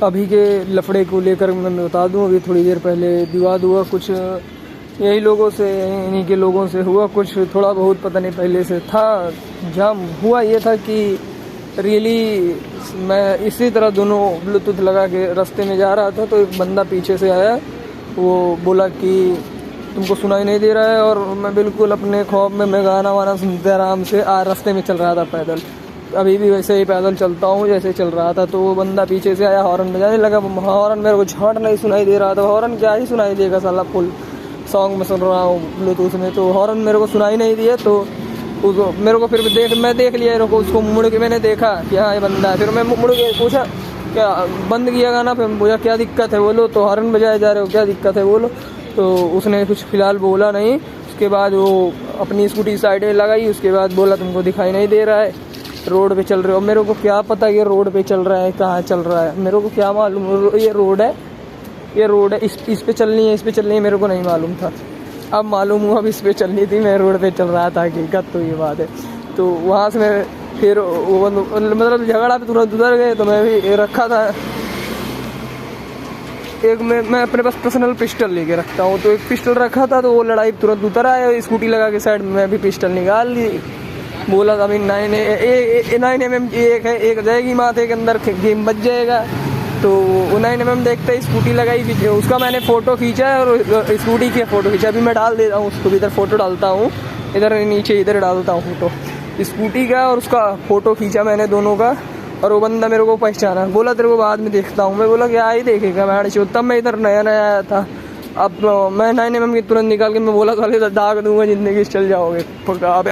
अभी के लफड़े को लेकर मैं बता दूं, अभी थोड़ी देर पहले विवाद हुआ कुछ यही लोगों से, इन्हीं के लोगों से हुआ कुछ, थोड़ा बहुत पता नहीं पहले से था। जाम हुआ ये था कि रियली मैं इसी तरह दोनों ब्लूटूथ लगा के रास्ते में जा रहा था, तो एक बंदा पीछे से आया, वो बोला कि तुमको सुनाई नहीं दे रहा है, और मैं बिल्कुल अपने खौफ में मैं गाना वाना सुनते आराम से रास्ते में चल रहा था पैदल। अभी भी वैसे ही पैदल चलता हूँ जैसे चल रहा था। तो वो बंदा पीछे से आया, हॉर्न बजाने लगा। हॉर्न मेरे को झाट नहीं सुनाई दे रहा था, हॉर्न क्या ही सुनाई देगा साला, फुल सॉन्ग में सुन रहा हूँ ब्लूटूथ में, तो हॉर्न मेरे को सुनाई नहीं दिया। तो उसको मेरे को फिर मैं देख लिया इनको, उसको मुड़ के मैंने देखा कि हाँ ये बंदा है। फिर मैं मुड़ के पूछा क्या बंद किया गाना, फिर पूछा क्या दिक्कत है बोलो, तो हॉर्न बजाए जा रहे हो क्या दिक्कत है बोलो। तो उसने कुछ फिलहाल बोला नहीं। उसके बाद वो अपनी स्कूटी साइड में लगाई, उसके बाद बोला तुमको दिखाई नहीं दे रहा है, रोड पे चल रहे हो। मेरे को क्या पता ये रोड पे चल रहा है, कहाँ चल रहा है, मेरे को क्या मालूम। ये रोड है, इस पे चलनी है, इस पे चलनी है, मेरे को नहीं मालूम था। अब मालूम हुआ, अब इस पे चलनी थी, मैं रोड पे चल रहा था, हकीकत तो ये बात है। तो वहाँ से मैं फिर वो मतलब झगड़ा पे तुरंत उधर गए। तो मैं भी रखा था एक, मैं अपने पास पर्सनल पिस्टल लेके रखता हूँ, तो एक पिस्टल रखा था। तो वो लड़ाई तुरंत उतर आया, स्कूटी लगा के साइड में, मैं भी पिस्टल निकाल ली। बोला अभी 9mm एक है, एक जाएगी माथे के अंदर, गेम बच जाएगा। तो 9mm देखते ही स्कूटी लगाई, उसका मैंने फ़ोटो खींचा है और स्कूटी की फ़ोटो खींचा। अभी मैं डाल देता हूँ उसको भी, इधर फ़ोटो डालता हूँ, इधर नीचे इधर डालता हूँ फ़ोटो स्कूटी का, और उसका फ़ोटो खींचा मैंने दोनों का। और वो बंदा मेरे को पहचाना, बोला तेरे को बाद में देखता हूँ। मैं बोला क्या ही देखेगा मैं, तब मैं इधर नया नया आया था। अब मैं 9mm की तुरंत निकाल के मैं बोला साले दाग दूंगा ज़िंदगी से, चल जाओगे।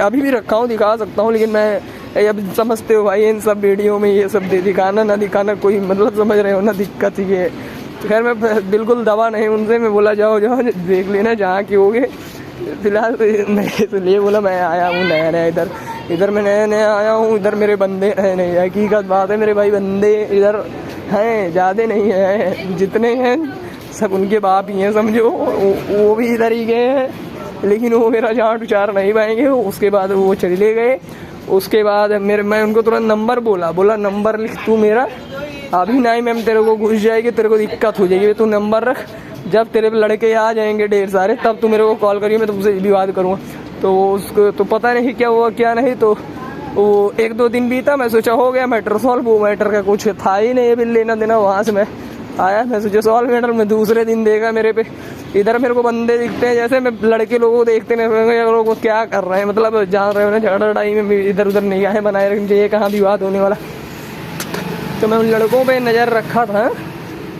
अभी भी रखा हूँ, दिखा सकता हूँ, लेकिन मैं अब समझते हो भाई इन सब वीडियो में ये सब दिखाना ना दिखाना कोई मतलब समझ रहे हो ना, दिक्कत ही है। तो खैर मैं बिल्कुल दवा नहीं उनसे, मैं बोला जाओ देख लेना जहाँ के होगे। फिलहाल नहीं, तो लिए बोला मैं आया हूँ नया नया इधर मैं नया नया आया हूँ, इधर मेरे बंदे हैं नहीं, हकीकत बात है मेरे भाई, बंदे इधर हैं ज़्यादा नहीं हैं, जितने हैं सब उनके बाप ही हैं समझो। वो भी इधर ही गए हैं, लेकिन वो मेरा जान उचार नहीं पाएंगे। उसके बाद वो चले गए। उसके बाद मैं उनको तुरंत नंबर बोला नंबर लिख तू मेरा, अभी नहीं मैम तेरे को घुस जाएगी, तेरे को दिक्कत हो जाएगी, तू नंबर रख, जब तेरे लड़के आ जाएंगे ढेर सारे तब तू मेरे को कॉल करिए, मैं तुमसे विवाद करूँगा। तो उसको तो पता नहीं क्या हुआ क्या नहीं। तो वो 1-2 दिन बीता, मैं सोचा हो गया मैटर सॉल्व, वो मैटर का कुछ था ही नहीं बिल लेना देना। वहाँ से मैं आया, मैं सोचा सॉल्व मैटर में, दूसरे दिन देखा मेरे पे इधर मेरे को बंदे दिखते हैं, जैसे मैं लड़के लोगों को देखते नहीं, लोगों को क्या कर रहे हैं, मतलब जान रहे हो ना, झगड़ा लड़ाई में इधर उधर निगाहें बनाए रखनी चाहिए, कहाँ विवाद होने वाला। तो मैं उन लड़कों पे नज़र रखा था,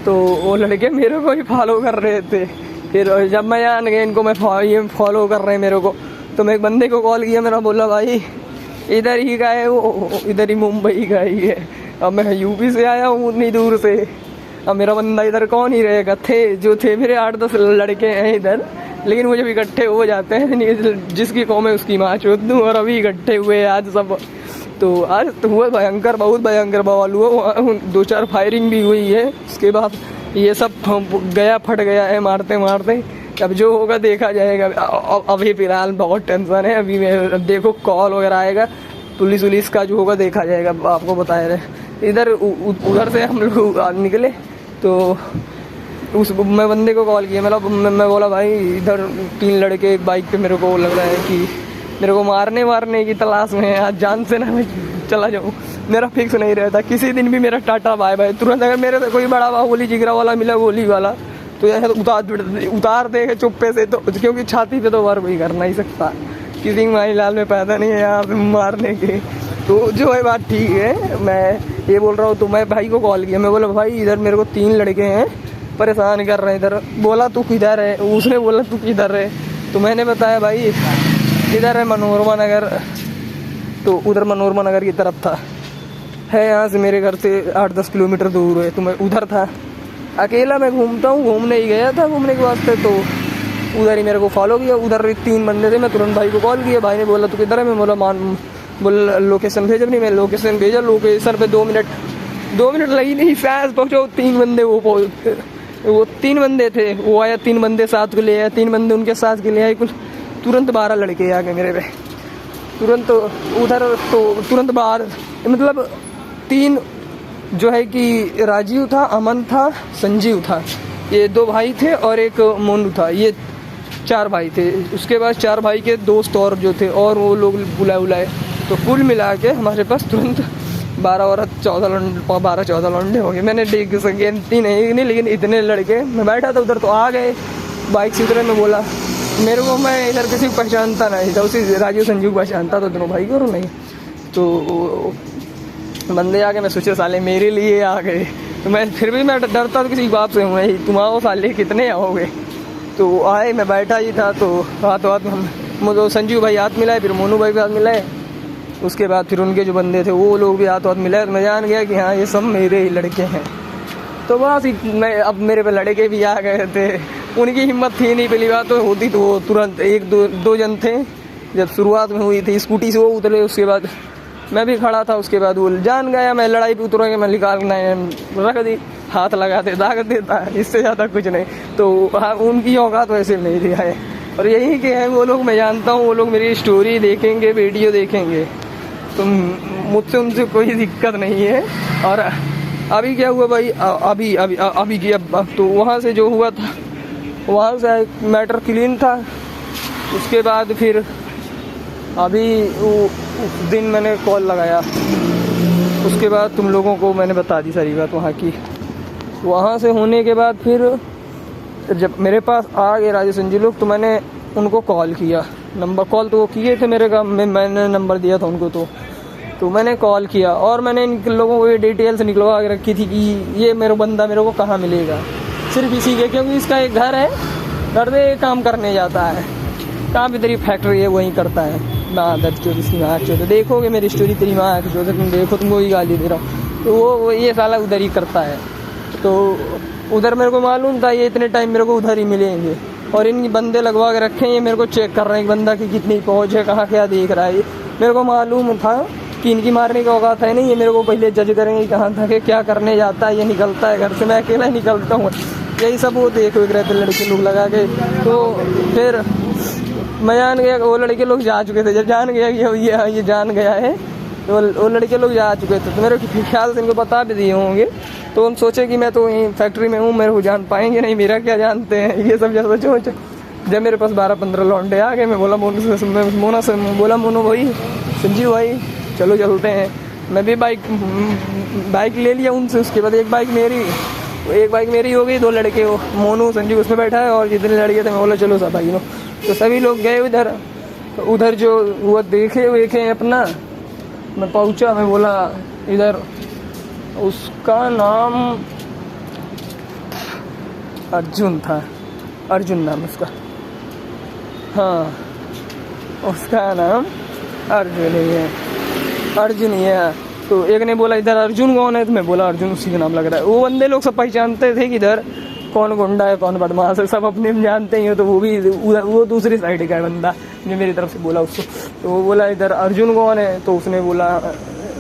तो वो लड़के मेरे को ही फॉलो कर रहे थे। फिर जब मैं जान गया इनको ये फॉलो कर रहे हैं मेरे को, तो मैं एक बंदे को कॉल किया, मेरा बोला भाई इधर ही का है वो, इधर ही मुंबई का ही है, अब मैं यूपी से आया हूँ उतनी दूर से, अब मेरा बंदा इधर कौन ही रहेगा। जो थे मेरे 8-10 लड़के हैं इधर, लेकिन वो जब इकट्ठे हो जाते हैं, जिसकी कौम है उसकी माँ चोद दूँ, और अभी इकट्ठे हुए आज सब। तो आज तो हुआ भयंकर, बहुत भयंकर बवाल हुआ, 2-4 फायरिंग भी हुई है। उसके बाद ये सब फट गया है मारते मारते। अब जो होगा देखा जाएगा। अभी फिलहाल बहुत टेंशन है, अभी मैं देखो कॉल वगैरह आएगा, पुलिस का जो होगा देखा जाएगा, आपको बताए रहे। इधर उधर से हम लोग निकले, तो मैं बंदे को कॉल किया, मैं बोला भाई इधर 3 लड़के एक बाइक पे मेरे को लग रहा है कि मेरे को मारने की तलाश में है, आज जान से ना मैं चला जाऊँ, मेरा फिक्स नहीं रहता। किसी दिन भी मेरा टाटा बाय बाय तुरंत। अगर मेरे से कोई बड़ा बाहुबली जिगरा वाला मिला, गोली वाला, तो यह उतार देगा चुप्पे से, तो क्योंकि छाती पे तो वार कोई कर नहीं सकता, किसी माई लाल में पैदा नहीं है यहाँ पे मारने के। तो जो है बात ठीक है, मैं ये बोल रहा हूँ। तो मैं भाई को कॉल किया, मैं बोला भाई इधर मेरे को 3 लड़के हैं परेशान कर रहे हैं इधर। बोला तू किधर है, उसने बोला तू किधर है, तो मैंने बताया भाई इधर है मनोरमा नगर। तो उधर मनोरमा नगर की तरफ था, है यहाँ से मेरे घर से 8-10 किलोमीटर दूर है। तो मैं उधर था, अकेला मैं घूमता हूँ, घूमने ही गया था घूमने के वास्ते। तो उधर ही मेरे को फॉलो किया, उधर 3 बंदे थे। मैं तुरंत भाई को कॉल किया, भाई ने बोला तू किधर है, मैं बोला लोकेशन भेज अपनी। मैं लोकेशन भेजा, लोकेशन पे 2 मिनट लगी नहीं, शायद पहुँचो 3 बंदे वो 3 बंदे थे, वो आया 3 बंदे साथ के ले आया, 3 बंदे उनके साथ के ले आए, कुल तुरंत 12 लड़के आ गए मेरे पे तुरंत। उधर तो तुरंत बाहर, मतलब 3 जो है कि राजीव था, अमन था, संजीव था, ये 2 भाई थे और एक मोनू था, ये 4 भाई थे। उसके बाद 4 भाई के दोस्त और जो थे और वो लोग बुलाए, तो कुल मिला के हमारे पास तुरंत 12-14 लौंडे हो गए। मैंने देख गिनती नहीं, लेकिन इतने लड़के, मैं बैठा था उधर तो आ गए बाइक से उतरे। मैं बोला मेरे को, मैं इधर किसी को पहचानता नहीं था, उसी राजीव संजीव को पहचानता था, दोनों भाई को और नहीं। तो बंदे आके, मैं सोचा साले मेरे लिए आ गए, तो मैं फिर भी मैं डरता तो किसी बात से हूँ नहीं, तुम आओ साले कितने आओगे। तो आए, मैं बैठा ही था, तो हाथ हम संजीव भाई हाथ मिलाए, फिर मोनू भाई भी हाथ मिलाए, उसके बाद फिर उनके जो बंदे थे वो लोग भी हाथ मिलाए। तो मैं जान गया कि हाँ ये सब मेरे ही लड़के हैं। तो बस मैं, अब मेरे पे लड़के भी आ गए थे, उनकी हिम्मत थी नहीं, पहली बात तो होती तो वो तुरंत 1-2 जन थे। जब शुरुआत में हुई थी स्कूटी से वो उतरे, उसके बाद मैं भी खड़ा था, उसके बाद वो जान गया मैं लड़ाई पे उतरूँगा, मैं निकालना रख दी, हाथ लगाते दाग देता है, इससे ज़्यादा कुछ नहीं। तो हाँ, उनकी औकात वैसे नहीं दिया है। और यही कि है वो लोग, मैं जानता हूँ वो लोग मेरी स्टोरी देखेंगे, वीडियो देखेंगे, तो मुझसे उनसे कोई दिक्कत नहीं है। और अभी क्या हुआ भाई, अभी की अब तो वहाँ से जो हुआ था, वहाँ से मैटर क्लीन था। उसके बाद फिर अभी उस दिन मैंने कॉल लगाया, उसके बाद तुम लोगों को मैंने बता दी सारी बात वहाँ की। वहाँ से होने के बाद फिर जब मेरे पास आ गए राजेश संजीव लोग, तो मैंने उनको कॉल किया, नंबर कॉल तो वो किए थे मेरे का, मैंने नंबर दिया था उनको, तो मैंने कॉल किया और मैंने इन लोगों को ये डिटेल्स निकलवा के रखी थी कि ये मेरा बंदा मेरे को कहाँ मिलेगा, सिर्फ इसी के, क्योंकि इसका एक घर है, घर में काम करने जाता है, कहाँ भी तेरी फैक्ट्री है वहीं करता है। माँ दर्द चो किसी माँ चो, तो देखोगे मेरी स्टोरी, तेरी माँ की जो तुम देखो, तुमको ही गाली दे रहा हूँ। तो वो ये साला उधर ही करता है, तो उधर मेरे को मालूम था ये इतने टाइम मेरे को उधर ही मिलेंगे, और इन बंदे लगवा के रखे हैं, ये मेरे को चेक कर रहे हैं बंदा की कितनी पहुँच है, कहाँ क्या देख रहा है। मेरे को मालूम था कि इनकी मारने का औकात है नहीं, ये मेरे को पहले जज करेंगे कहाँ था कि क्या करने जाता है, ये निकलता है घर से, मैं अकेला ही निकलता हूँ, यही सब वो देख रहे थे लड़के लोग लगा के। तो फिर मैं जान गया, वो लड़के लोग जा चुके थे, जब जान गया कि ये जान गया है, तो वो लड़के लोग जा चुके थे, तो मेरे ख्याल से इनको बता भी दिए होंगे। तो हम सोचे कि मैं तो यहीं फैक्ट्री में हूँ, मेरे को जान पाएंगे नहीं, मेरा क्या जानते हैं, ये सब जैसा सोच। जब मेरे पास 12-15 लौंडे आ गए, मैं बोला मोना से बोला, मोनो भाई, संजीव भाई, चलो चलते हैं। मैं भी बाइक ले लिया उनसे, उसके बाद एक बाइक मेरी हो गई, 2 लड़के हो, मोनू संजीव उसमें बैठा है, और जितने लड़के थे मैं बोला चलो सब भाई लो। तो सभी लोग गए उधर, तो उधर जो वो देखे अपना, मैं पहुंचा, मैं बोला इधर, उसका नाम अर्जुन था, अर्जुन नाम उसका, हाँ उसका नाम अर्जुन ही है। तो एक ने बोला इधर अर्जुन कौन है, तो मैं बोला अर्जुन उसी का नाम लग रहा है। वो बंदे लोग सब पहचानते थे कि इधर कौन गुंडा है कौन बदमाश है, सब अपने में जानते ही हो। तो वो दूसरी साइड का है बंदा जो मेरी तरफ से बोला उसको, तो वो बोला इधर अर्जुन कौन है, तो उसने बोला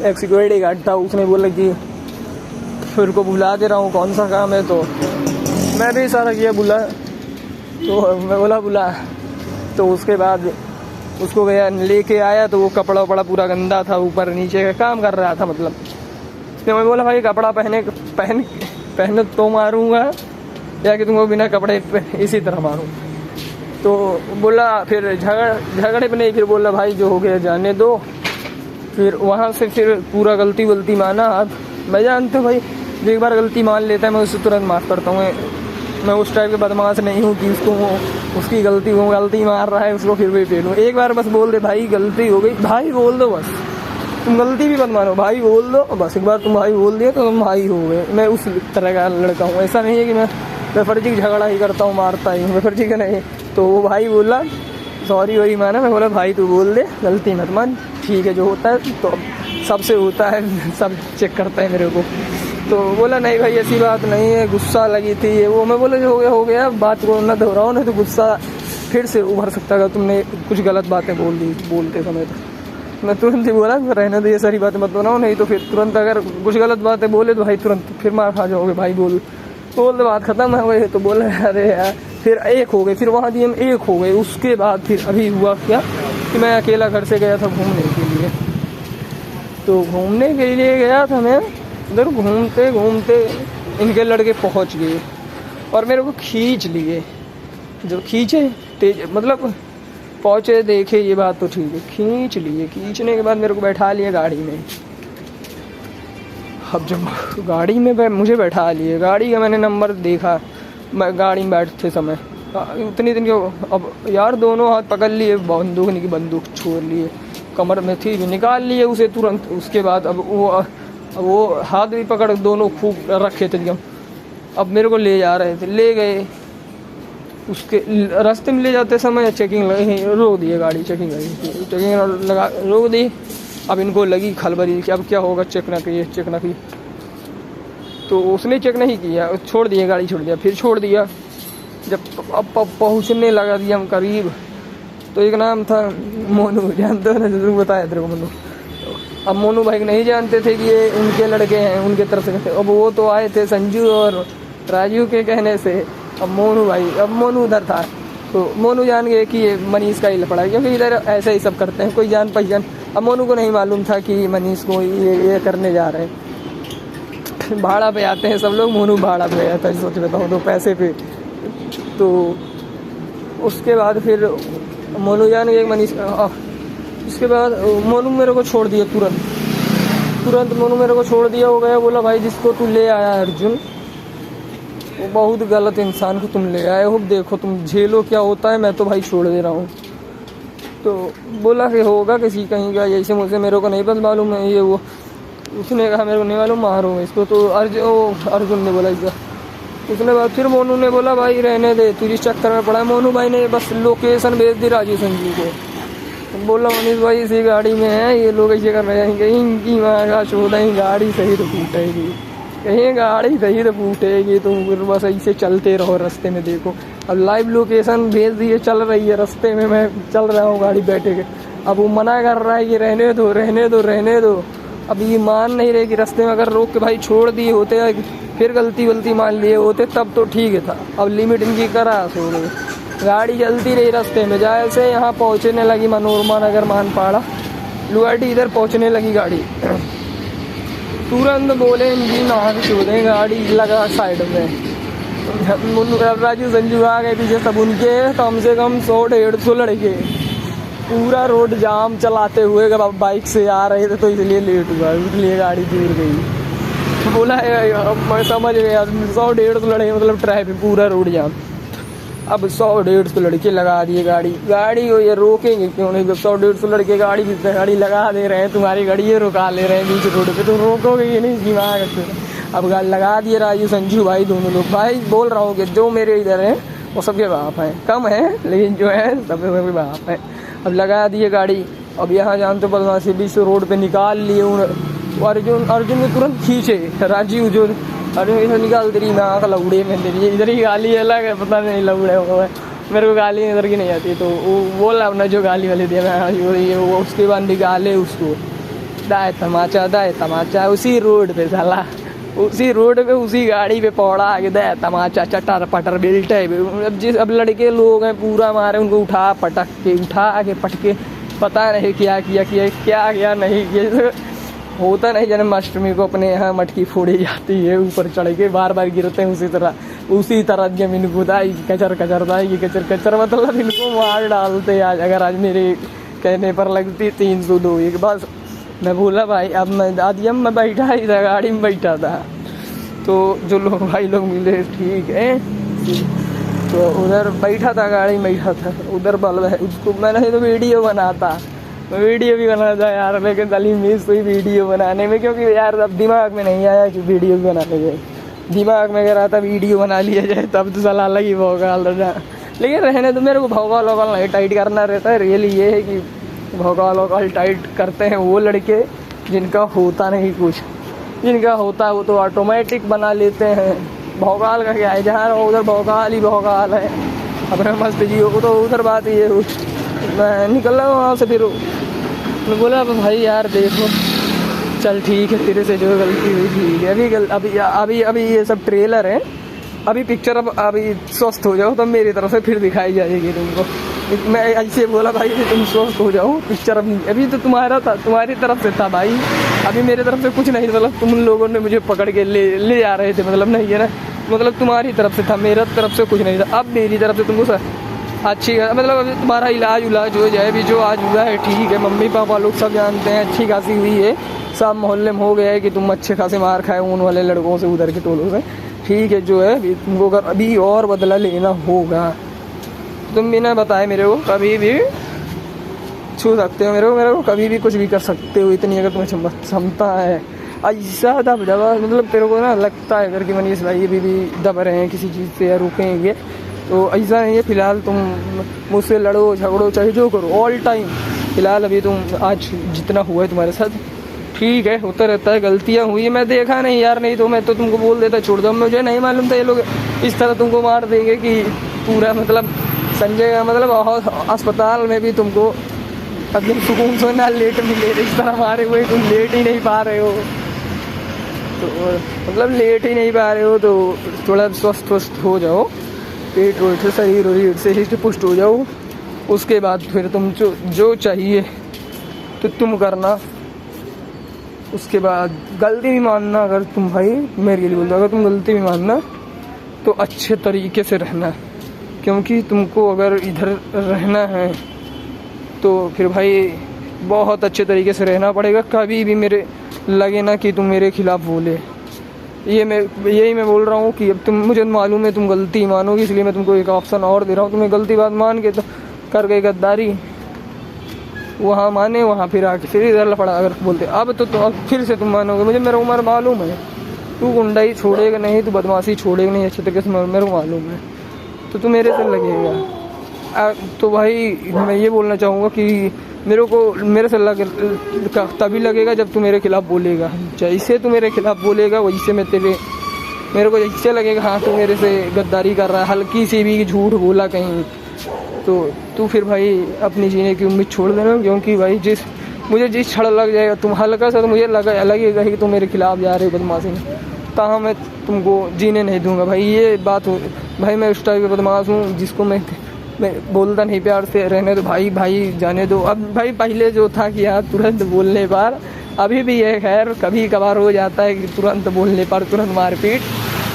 एक सिक्योरिटी गार्ड था, उसने बोला कि फिर को बुला दे रहा हूँ, कौन सा काम है, तो मैं भी इशारा किया बुला, तो मैं बोला बुला। तो उसके बाद उसको गया लेके आया, तो वो कपड़ा वपड़ा पूरा गंदा था, ऊपर नीचे का काम कर रहा था मतलब। तो मैं बोला भाई कपड़ा पहने तो मारूंगा, या कि तुमको बिना कपड़े इसी तरह मारूं। तो बोला फिर झगड़े पे नहीं, फिर बोला भाई जो हो गया जाने दो। फिर वहाँ से फिर पूरा गलती माना। अब मैं जानता हूँ भाई जो एक बार गलती मान लेता है मैं उसे तुरंत माफ़ करता हूँ। मैं उस टाइप के बदमाश नहीं हूँ कि उसकी गलती मार रहा है उसको फिर भी पेलूँ। एक बार बस बोल दे भाई गलती हो गई, भाई बोल दो, बस तुम गलती भी मत मानो, भाई बोल दो बस। एक बार तुम भाई बोल दिए तो तुम भाई हो गए। मैं उस तरह का लड़का हूँ, ऐसा नहीं है कि मैं फर्जी झगड़ा ही करता हूँ, मारता ही हूँ, मैं फर्जी का नहीं। तो वो भाई बोला सॉरी वही माना, मैं बोला भाई तू बोल दे, गलती मत मान, ठीक है जो होता है तो सबसे होता है, सब चेक करता है मेरे को। तो बोला नहीं भाई ऐसी बात नहीं है, गुस्सा लगी थी ये वो। मैं बोला जो हो गया बात को ना दोहराओ, नहीं तो गुस्सा फिर से उभर सकता है। तुमने कुछ गलत बातें बोल दी बोलते समय, तो मैं तुरंत ही बोला रहने दो ये सारी बातें मत बनाओ, नहीं तो फिर तुरंत अगर कुछ गलत बातें बोले तो भाई तुरंत फिर मार खा जाओगे, भाई बोल दे बात खत्म है वही। तो बोले अरे यार फिर एक हो गए, फिर वहाँ भी हम एक हो गए। उसके बाद फिर अभी हुआ क्या कि मैं अकेला घर से गया था घूमने के लिए। तो घूमने के लिए गया था मैं, इधर घूमते घूमते इनके लड़के पहुंच गए और मेरे को खींच लिए। जब खींचे तेज मतलब पहुंचे, देखे ये बात तो ठीक है, खींच लिए। खींचने के बाद मेरे को बैठा लिया गाड़ी में। अब जब गाड़ी में मुझे बैठा लिए, गाड़ी का मैंने नंबर देखा, मैं गाड़ी में बैठते समय उतनी दिन के, अब यार दोनों हाथ पकड़ लिए, बंदूक की बंदूक छोड़ लिए, कमर में थी भी निकाल लिए उसे तुरंत। उसके बाद अब वो हाथ भी पकड़ दोनों खूब रखे थे एकदम। अब मेरे को ले जा रहे थे, ले गए। उसके रास्ते में ले जाते समय चेकिंग लगी, रोक दिए गाड़ी, चेकिंग लगा रोक दी। अब इनको लगी खलबली कि अब क्या होगा, चेक ना किए, चेक ना किए। तो उसने चेक नहीं किया, छोड़ दिया, गाड़ी छोड़ दिया। फिर छोड़ दिया। जब अब पहुँचने लगा दिया हम करीब, तो एक नाम था मोनू, जानते हो ना, जरूर बताया तेरे को मोनू। अब मोनू भाई नहीं जानते थे कि ये उनके लड़के हैं, उनके तरफ से। अब वो तो आए थे संजू और राजू के कहने से। अब मोनू भाई, अब मोनू उधर था, तो मोनू जान गए कि ये मनीष का ही लफड़ा है, क्योंकि इधर ऐसे ही सब करते हैं, कोई जान पहचान। अब मोनू को नहीं मालूम था कि मनीष को ये करने जा रहे हैं। भाड़ा पे आते हैं सब लोग, मोनू भाड़ा पे आता है, सोच लेता हूँ, तो पैसे पे। तो उसके बाद फिर मोनू जान गए मनीष। उसके बाद मोनू मेरे को छोड़ दिया तुरंत मोनू मेरे को छोड़ दिया। हो गया, बोला भाई जिसको तू ले आया अर्जुन, वो बहुत गलत इंसान को तुम ले आए हो, देखो तुम झेलो क्या होता है, मैं तो भाई छोड़ दे रहा हूँ। तो बोला कि होगा किसी कहीं का, जैसे मुझे मेरे को नहीं बस मालूम है ये वो। उसने कहा मेरे को नहीं मालूम, मारो इसको। तो अर्जुन ने बोला इसका। उसने बाद फिर मोनू ने बोला भाई रहने दे, तुझे चक्कर में पड़ा है। मोनू भाई ने बस लोकेशन भेज दी राजू संजू को। बोला मनीष भाई इसी गाड़ी में है, ये लोग ऐसे कर रहे हैं, कहीं इनकी माँ का चौदह ही गाड़ी सही तो फूटेगी, कहीं गाड़ी सही तो फूटेगी। तो फिर बस ऐसे चलते रहो रास्ते में। देखो अब लाइव लोकेशन भेज दी है, चल रही है रास्ते में, मैं चल रहा हूँ गाड़ी बैठे के। अब वो मना कर रहा है कि रहने दो रहने दो रहने दो। अब ये मान नहीं रहे कि रास्ते में अगर रोक के भाई छोड़ दिए होते, फिर गलती मान लिए होते तब तो ठीक था। अब लिमिट इनकी क्रॉस हो गई, गाड़ी चलती रही रास्ते में। जैसे यहाँ पहुँचने लगी मनोरमा नगर मानपाड़ा लुआटी, इधर पहुँचने लगी गाड़ी, तुरंत बोले इंजन आग छोड़े, गाड़ी लगा साइड में। राजू संजू आ गए पीछे सब उनके, कम से कम 100-150 लड़के पूरा रोड जाम चलाते हुए बाइक से आ रहे थे, तो इसलिए लेट हुआ, इसलिए गाड़ी दूर गई। बोला मैं समझ गया, 100-150 लड़के मतलब ट्रैफिक, पूरा रोड जाम। अब 100-150 लड़के लगा दिए गाड़ी को, ये रोकेंगे क्यों नहीं? जब 100-150 लड़के गाड़ी लगा दे रहे हैं, तुम्हारी गाड़ी ये रुका ले रहे हैं बीच रोड पे, तो रोकोगे ये नहीं दिमाग। अब गाड़ी लगा दिए राजू संजू भाई दोनों लोग। भाई बोल रहा हूँ कि जो मेरे इधर हैं वो सबके बाप हैं, कम है लेकिन जो है सबके बाप हैं। अब लगा दिए गाड़ी। अब यहाँ जानते बदमाशी बीच रोड पे निकाल लिए अर्जुन ने तुरंत खींचे। राजीव जो अर्जुन इधर निकाल तेरी नाक का लौड़े में, तेरी इधर ही गाली अलग है, पता नहीं लौड़े होगा, मेरे को गाली इधर की नहीं आती। तो वो बोला अपना जो गाली वाली दिया मैं, वो उसके बाद निकाले उसको, दाए तमाचा उसी रोड पे साला, उसी रोड पे उसी गाड़ी पे पौड़ा आगे दाए तमाचा, चटर पटर बेल्ट है। अब लड़के लोग हैं पूरा मारे उनको, उठा के पटके, पता नहीं क्या किया नहीं किया। होता नहीं जन्माष्टमी को अपने यहाँ मटकी फोड़ी जाती है, ऊपर चढ़ के बार गिरते हैं, उसी तरह जमीन खुदाई कचर मतलब इनको मार डालते आज। अगर आज मेरे कहने पर लगती 302 एक बस। मैं बोला भाई अब मैं बैठा ही था, गाड़ी में बैठा था, तो जो लोग भाई लोग मिले ठीक है, तो उधर बैठा था, गाड़ी में बैठा था, उधर बल्ब है उसको मैंने तो वीडियो भी बनाता यार, लेकिन ताली मिस हुई वीडियो बनाने में, क्योंकि यार अब दिमाग में नहीं आया कि वीडियो भी बनाने जाए। दिमाग में अगर आता वीडियो बना लिया जाए तब तो सलाह लगी भौकाल रहना, लेकिन रहने तो मेरे को भौकाल नहीं टाइट करना रहता है। रियली ये है कि भौकाल टाइट करते हैं वो लड़के जिनका होता नहीं कुछ, जिनका होता है वो तो ऑटोमेटिक बना लेते हैं। भौकाल का क्या है, जहाँ उधर भौकाल ही भौकाल है, अपने मस्त जियो को। तो उधर बात ये मैं निकल रहा हूँ वहाँ से, फिर मैं बोला भाई यार देखो चल ठीक है, तेरे से जो गलती हुई ठीक है, अभी ये सब ट्रेलर है, अभी पिक्चर अभी स्वस्थ हो जाओ तब मेरी तरफ से फिर दिखाई जाएगी तुमको। मैं ऐसे बोला भाई कि तुम स्वस्थ हो जाओ, पिक्चर अभी तो तुम्हारा था, तुम्हारी तरफ से था भाई, अभी मेरे तरफ से कुछ नहीं, मतलब तुम लोगों ने मुझे पकड़ के ले जा रहे थे, मतलब नहीं है ना, मतलब तुम्हारी तरफ से था, मेरा तरफ से कुछ नहीं था। अब मेरी तरफ से तुमको अच्छी मतलब अभी तुम्हारा इलाज हो जाए, अभी जो आज हुआ है ठीक है, मम्मी पापा लोग सब जानते हैं, अच्छी खासी हुई है, सब मोहल्ले में हो गया है कि तुम अच्छे खासे मार खाए उन वाले लड़कों से, उधर के टोलों से, ठीक है। जो है तुमको अगर अभी और बदला लेना होगा, तुम बिना बताए मेरे को कभी भी छू सकते हो, मेरे को कभी भी कुछ भी कर सकते हो, इतनी अगर तुम्हें क्षमता है। ऐसा दबा मतलब तेरे को ना लगता है अगर कि मनीष भाई अभी भी दब रहे हैं किसी चीज़ से या रुकेंगे, तो ऐसा नहीं है। फ़िलहाल तुम मुझसे लड़ो झगड़ो चाहे जो करो, ऑल टाइम फ़िलहाल अभी तुम आज जितना हुआ है तुम्हारे साथ ठीक है, होता रहता है, गलतियाँ हुई है, मैं देखा नहीं यार, नहीं तो मैं तो तुमको बोल देता छोड़ दो, मुझे नहीं मालूम था ये लोग इस तरह तुमको मार देंगे कि पूरा मतलब संजय मतलब अस्पताल में भी तुमको अभी सुकून से ना लेट मिले, इस तरह मारे हुए तुम लेट ही नहीं पा रहे हो, तो मतलब लेट ही नहीं पा रहे हो, तो थोड़ा स्वस्थ हो जाओ, पेट वेट से शरीर से हिस्ट पुष्ट हो जाओ, उसके बाद फिर तुम जो चाहिए तो तुम करना। उसके बाद गलती भी मानना, अगर तुम भाई मेरे लिए बोलते, अगर तुम गलती भी मानना तो अच्छे तरीके से रहना, क्योंकि तुमको अगर इधर रहना है तो फिर भाई बहुत अच्छे तरीके से रहना पड़ेगा। कभी भी मेरे लगे ना कि तुम मेरे खिलाफ बोले, यही मैं बोल रहा हूँ कि अब तुम मुझे मालूम है तुम गलती मानोगी, इसलिए मैं तुमको एक ऑप्शन और दे रहा हूँ, तुम्हें गलती बात मान के तो कर गई गद्दारी, वहाँ माने वहाँ फिर आके फिर इधर लफड़ा अगर बोलते अब तो अब फिर से तुम मानोगे, मुझे मेरा उम्र मालूम है, तू गुंडाई छोड़ेगा नहीं, तू बदमाशी छोड़ेगा नहीं अच्छे तरीके से, मेरे को मालूम है, तो तू मेरे से लगेगा। तो भाई मैं ये बोलना चाहूँगा कि मेरे से तभी लगेगा जब तू मेरे खिलाफ़ बोलेगा, जैसे तू मेरे खिलाफ़ बोलेगा वैसे मेरे को जैसे लगेगा हाँ तू मेरे से गद्दारी कर रहा है, हल्की सी भी झूठ बोला कहीं, तो तू फिर भाई अपनी जीने की उम्मीद छोड़ देना, क्योंकि भाई मुझे जिस क्षण लग जाएगा तुम हल्का सा तो मुझे लगेगा कि तुम मेरे खिलाफ़ जा रहे हो बदमाशी में, ताहाँ मैं तुमको जीने नहीं दूंगा भाई, ये बात हो भाई। मैं उस टाइप का बदमाश हूँ जिसको मैं बोलता नहीं प्यार से रहने दो भाई जाने दो। अब भाई पहले जो था कि यार तुरंत बोलने पर, अभी भी है खैर, कभी कभार हो जाता है कि तुरंत बोलने पर तुरंत मारपीट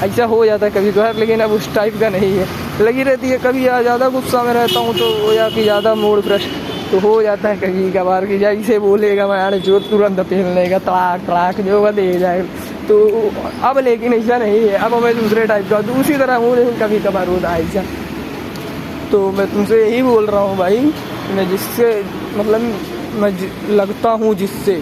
ऐसा हो जाता है कभी कभार, लेकिन अब उस टाइप का नहीं है, लगी रहती है। कभी ज़्यादा गुस्सा में रहता हूँ तो या कि ज़्यादा मूड फ्रेश तो हो जाता है कभी कभार कि जैसे बोलेगा मैं यार जो तुरंत पहनने का तड़ाक जो दे जाए, तो अब लेकिन ऐसा नहीं है, अब मैं दूसरे टाइप का दूसरी तरह हूँ, लेकिन कभी कभार होता है ऐसा। तो मैं तुमसे यही बोल रहा हूँ भाई, मैं जिससे मतलब मैं लगता हूँ जिससे,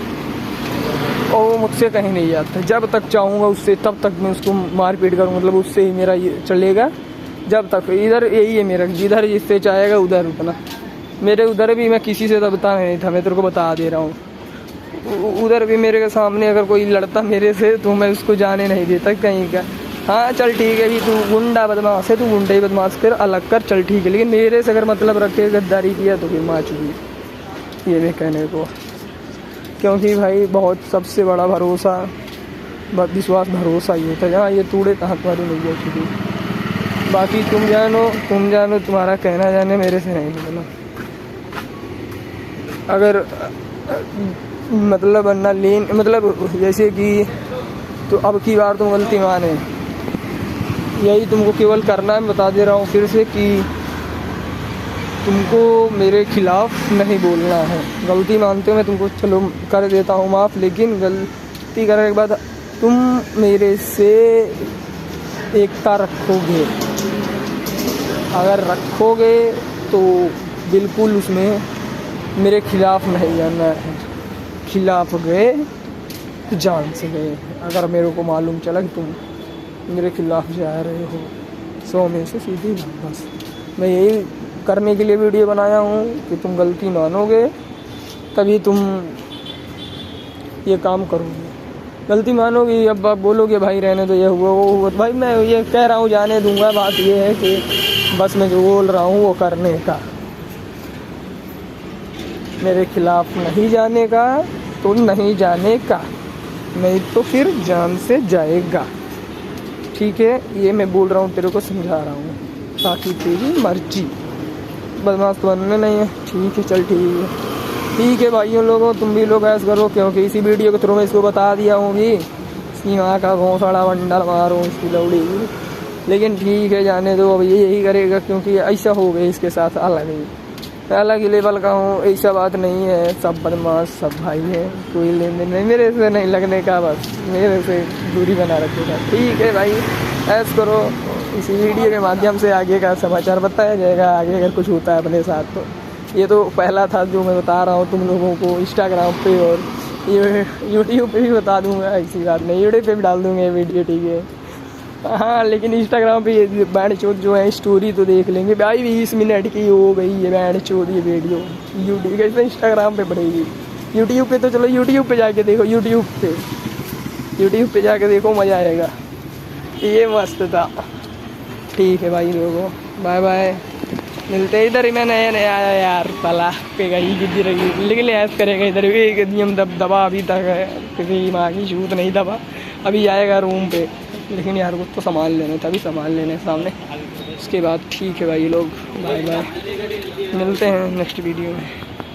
और वो मुझसे कहीं नहीं जाता, जब तक चाहूँगा उससे तब तक मैं उसको मारपीट करूँ, मतलब उससे ही मेरा ये चलेगा जब तक। इधर यही है मेरा, जिधर जिससे चाहेगा उधर उतना, मेरे उधर भी मैं किसी से दबता नहीं था, मैं तेरे को बता दे रहा हूँ। उधर भी मेरे के सामने अगर कोई लड़ता मेरे से तो मैं उसको जाने नहीं देता कहीं का, हाँ चल ठीक है भी तू गुंडा बदमाश है, तू गुंडा ही बदमाश कर अलग कर, चल ठीक है, लेकिन मेरे से अगर मतलब रखे गद्दारी किया तो फिर मार चुकी, ये मैं कहने को। क्योंकि भाई बहुत सबसे बड़ा भरोसा विश्वास भरोसा ही होता है, जहाँ ये तूड़े तहाँ तुम्हारी नहीं है चुकी। बाकी तुम जानो तुम्हारा कहना जाने, मेरे से नहीं बोलना। अगर मतलब ना लेन मतलब जैसे कि तो अब की बार तुम गलती माने, यही तुमको केवल करना है। मैं बता दे रहा हूँ फिर से कि तुमको मेरे खिलाफ़ नहीं बोलना है। गलती मानते हो मैं तुमको चलो कर देता हूँ माफ़, लेकिन गलती करने के बाद तुम मेरे से एकता रखोगे, अगर रखोगे तो बिल्कुल उसमें मेरे खिलाफ़ नहीं जाना है। खिलाफ़ गए जान से गए, अगर मेरे को मालूम चला कि तुम मेरे खिलाफ़ जा रहे हो 100 में से सीधी बस। मैं यही करने के लिए वीडियो बनाया हूँ कि तुम गलती मानोगे तभी तुम ये काम करोगे। गलती मानोगी अब आप बोलोगे भाई रहने दो ये हुआ वो हुआ, भाई मैं ये कह रहा हूँ जाने दूंगा। बात ये है कि बस मैं जो बोल रहा हूँ वो करने का, मेरे खिलाफ़ नहीं जाने का तो नहीं जाने का, नहीं तो फिर जान से जाएगा। ठीक है, ये मैं बोल रहा हूँ तेरे को समझा रहा हूँ, बाकी तेरी मर्जी। बदमाश तो बनने नहीं है। ठीक है, चल ठीक है भाइयों लोगों, तुम भी लोग ऐसा करो, क्योंकि इसी वीडियो के थ्रू मैं इसको बता दिया हूँ भी इसकी माँ का घोंसड़ा बंडल मारो इसकी लौड़ी। लेकिन ठीक है, जाने दो, अब ये यही करेगा क्योंकि ऐसा हो गया इसके साथ अलग ही लेवल का हूँ। ऐसा बात नहीं है, सब बदमाश सब भाई है, कोई लेन देन नहीं मेरे से नहीं लगने का, बस मेरे से दूरी बना रखेगा। ठीक है भाई, ऐसा करो, इसी वीडियो के माध्यम से आगे का समाचार बताया जाएगा। आगे अगर कुछ होता है अपने साथ तो ये तो पहला था जो मैं बता रहा हूँ तुम लोगों को इंस्टाग्राम पे, और ये यूट्यूब पे भी बता दूंगा, ऐसी बात नहीं, यूट्यूब पे भी डाल दूंगा ये वीडियो। ठीक है, हाँ, लेकिन इंस्टाग्राम पे ये बैंड चोद जो है स्टोरी तो देख लेंगे भाई, 20 मिनट की हो गई है बैंड चोद ये वीडियो। यूट्यूब कैसे इंस्टाग्राम पे पड़ेगी, यूट्यूब पे तो चलो यूट्यूब पे जाके देखो, यूट्यूब पे जाके देखो, मज़ा आएगा। ये मस्त था। ठीक है भाई लोगों, बाय बाय, मिलते हैं। इधर ही मैं नया आया यार, पला पे गई गिद्दी रही, लेकिन ऐसा करेगा इधर भी नियम दबा अभी तक है, क्योंकि माँ की छूत नहीं दबा, अभी आएगा रूम पे। लेकिन यार कुछ तो सामान लेने था, अभी सामान लेने सामने, उसके बाद ठीक है भाई लोग, बाय बाय, मिलते हैं नेक्स्ट वीडियो में।